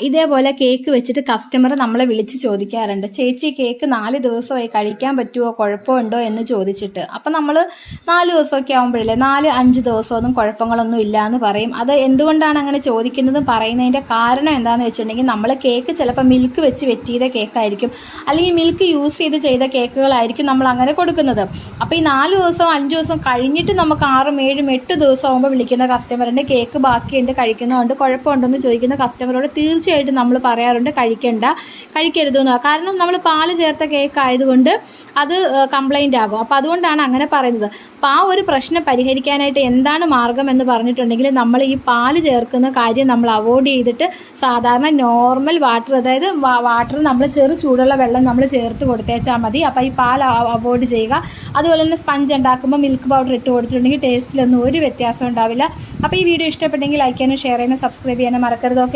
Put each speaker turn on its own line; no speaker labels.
ഇതേപോലെ കേക്ക് വെച്ചിട്ട് കസ്റ്റമർ നമ്മളെ വിളിച്ച് ചോദിക്കാറുണ്ട്, ചേച്ചി കേക്ക് 4 ദിവസമായി കഴിക്കാൻ പറ്റുമോ, കുഴപ്പമുണ്ടോ എന്ന് ചോദിച്ചിട്ട്. അപ്പം നമ്മൾ 4 ദിവസമൊക്കെ ആകുമ്പോഴല്ലേ, 4-5 ദിവസമൊന്നും കുഴപ്പങ്ങളൊന്നും ഇല്ല എന്ന് പറയും. അത് എന്തുകൊണ്ടാണ് അങ്ങനെ ചോദിക്കുന്നതും പറയുന്നതിൻ്റെ കാരണം എന്താണെന്ന് വെച്ചിട്ടുണ്ടെങ്കിൽ, നമ്മൾ കേക്ക് ചിലപ്പോൾ മിൽക്ക് വെച്ച് വെറ്റ് ചെയ്ത കേക്കായിരിക്കും, അല്ലെങ്കിൽ മിൽക്ക് യൂസ് ചെയ്ത കേക്കുകളായിരിക്കും നമ്മൾ അങ്ങനെ കൊടുക്കുന്നത്. അപ്പോൾ ഈ 4 ദിവസവും 5 ദിവസവും കഴിഞ്ഞിട്ട് നമുക്ക് 6, 7, 8 ദിവസം ആകുമ്പോൾ വിളിക്കുന്ന കസ്റ്റമറിൻ്റെ കേക്ക് ബാക്കിയുണ്ട്, കഴിക്കുന്നതുകൊണ്ട് കുഴപ്പമുണ്ടെന്ന് ചോദിക്കുന്ന കസ്റ്റമറോട് തീർച്ചയായിട്ടും നമ്മൾ പറയാറുണ്ട് കഴിക്കരുതെന്ന്. കാരണം നമ്മൾ പാല് ചേർത്ത കേക്ക് ആയതുകൊണ്ട് അത് കംപ്ലൈൻ്റ് ആകും. അപ്പോൾ അതുകൊണ്ടാണ് അങ്ങനെ പറയുന്നത്. അപ്പോൾ ആ ഒരു പ്രശ്നം പരിഹരിക്കാനായിട്ട് എന്താണ് മാർഗം എന്ന് പറഞ്ഞിട്ടുണ്ടെങ്കിൽ, നമ്മൾ ഈ പാല് ചേർക്കുന്ന കാര്യം നമ്മൾ അവോയ്ഡ് ചെയ്തിട്ട് സാധാരണ നോർമൽ വാട്ടർ, അതായത് വാട്ടർ നമ്മൾ ചെറു ചൂടുള്ള വെള്ളം നമ്മൾ ചേർത്ത് കൊടുത്തേച്ചാൽ മതി. അപ്പോൾ ഈ പാൽ അവോയ്ഡ് ചെയ്യുക. അതുപോലെ തന്നെ സ്പഞ്ച് ഉണ്ടാക്കുമ്പോൾ മിൽക്ക് പൗഡർ ഇട്ട് കൊടുത്തിട്ടുണ്ടെങ്കിൽ ടേസ്റ്റിലൊന്നും ഒരു വ്യത്യാസം ഉണ്ടാവില്ല. അപ്പോൾ ഈ വീഡിയോ ഇഷ്ടപ്പെട്ടെങ്കിൽ ലൈക്ക് ചെയ്യാനും ഷെയർ ചെയ്യാനും സബ്സ്ക്രൈബ് ചെയ്യാനും മറക്കരുത്. ഓക്കെ.